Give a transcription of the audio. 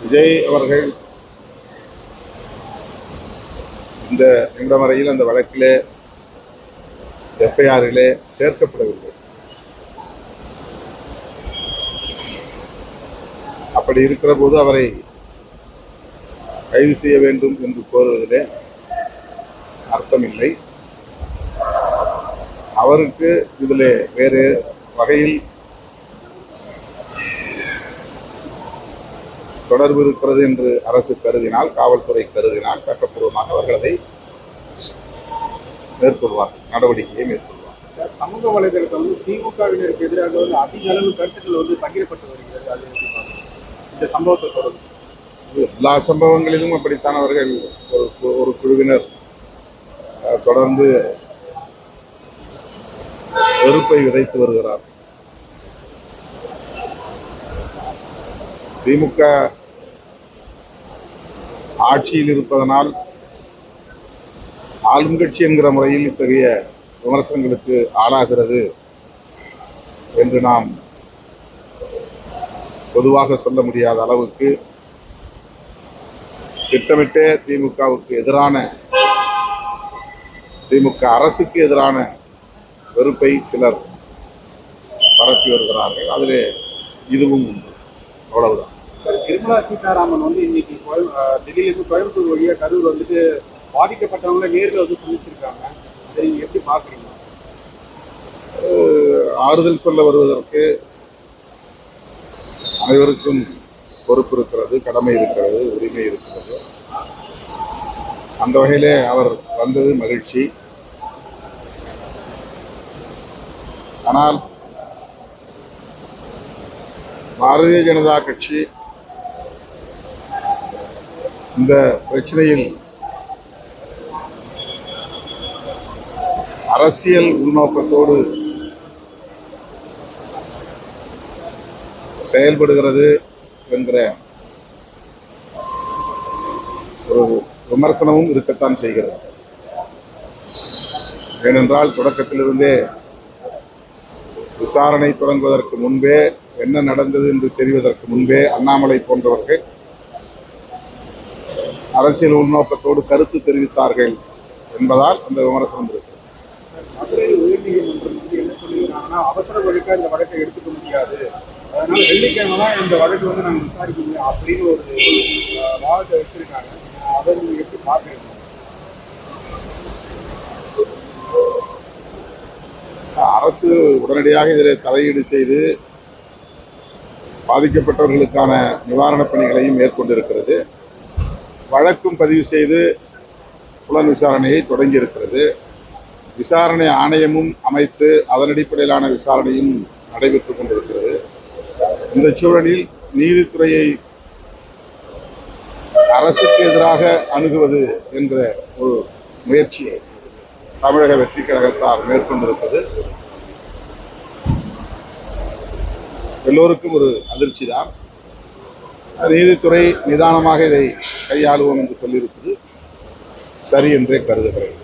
விஜய் அவர்கள் இந்த நிமிடம் வரையில் அந்த வழக்கிலே எஃப்ஐஆரிலே சேர்க்கப்படவில்லை. அப்படி இருக்கிற போது அவரை கைது செய்ய வேண்டும் என்று கோருவதிலே அர்த்தமில்லை. அவருக்கு இதில் வேறு வகையில் தொடர்பு இருக்கிறது என்று அரசு கருதினால், காவல்துறை கருதினால், சட்டப்பூர்வமாக அவர்கள் அதை மேற்கொள்வார், நடவடிக்கையை மேற்கொள்வார். சமூக வலைதளத்தில் திமுகவினருக்கு எதிராக அதிக அளவு கருத்துக்கள் பகிரப்பட்டு வருகிறது. அது இந்த சம்பவத்தை தொடர்ந்து எல்லா சம்பவங்களிலும் அப்படித்தான் அவர்கள் ஒரு குழுவினர் தொடர்ந்து வெறுப்பை விதைத்து வருகிறார். திமுக ஆட்சியில் இருப்பதனால் ஆளும் கட்சி என்கிற முறையில் இத்தகைய விமர்சனங்களுக்கு ஆளாகிறது என்று நாம் பொதுவாக சொல்ல முடியாத அளவுக்கு திட்டமிட்டே திமுகவுக்கு எதிரான, திமுக அரசுக்கு எதிரான வெறுப்பை சிலர் பரப்பி வருகிறார்கள். அதிலே இதுவும் உண்டு. அவ்வளவுதான். நிர்மலா சீதாராமன் இன்னைக்கு டெல்லியிலிருந்து கோயம்புத்தூர் வழியா கரூர் பாதிக்கப்பட்டவங்களை நேரில் சந்திச்சிருக்காங்க. அதை எப்படி பாக்குறீங்க? ஆறுதல் சொல்ல வருவதற்கு அனைவருக்கும் பொறுப்பு இருக்கிறது, கடமை இருக்கிறது, உரிமை இருக்கிறது. அந்த வகையிலே அவர் வந்தது மகிழ்ச்சி. ஆனால் பாரதிய ஜனதா கட்சி இந்த பிரச்சனையில் அரசியல் உள்நோக்கத்தோடு செயல்படுகிறது என்கிற ஒரு விமர்சனமும் இருக்கத்தான் செய்கிறது. ஏனென்றால் தொடக்கத்திலிருந்தே விசாரணை தொடங்குவதற்கு முன்பே, என்ன நடந்தது என்று தெரிவதற்கு முன்பே அண்ணாமலை போன்றவர்கள் அரசியல் உள்நோக்கத்தோடு கருத்து தெரிவித்தார்கள் என்பதால் அந்த விமர்சனம் இருக்கு. மதுரை உயர்நீதிமன்றம் என்ன சொல்லியிருக்காங்கன்னா, அவசர வழக்கா இந்த வழக்கை எடுத்துக்க முடியாது, அதனால வெள்ளிக்கிழமை தான் இந்த வழக்கு நாங்கள் விசாரிக்கணும் அப்படின்னு ஒரு வாதத்தை வச்சிருக்காங்க. அதை நீங்க எப்படி பாக்குறீங்க? அரசு உடனடியாக இதில் தலையீடு செய்து பாதிக்கப்பட்டவர்களுக்கான நிவாரணப் பணிகளையும் மேற்கொண்டிருக்கிறது. வழக்கும் பதிவு செய்து புலன் விசாரணையை தொடங்கி இருக்கிறது. விசாரணை ஆணையமும் அமைத்து அதன் அடிப்படையிலான விசாரணையும் நடைபெற்றுக் கொண்டிருக்கிறது. இந்த சூழலில் நீதித்துறையை அரசுக்கு எதிராக அணுகுவது என்ற ஒரு முயற்சியை தமிழக வெற்றி கழகத்தார் மேற்கொண்டிருப்பது எல்லோருக்கும் ஒரு அதிர்ச்சி தான். நீதித்துறை நிதானமாக இதை கையாளுவோம் என்று சொல்லியிருப்பது சரி என்றே கருதுகிறேன்.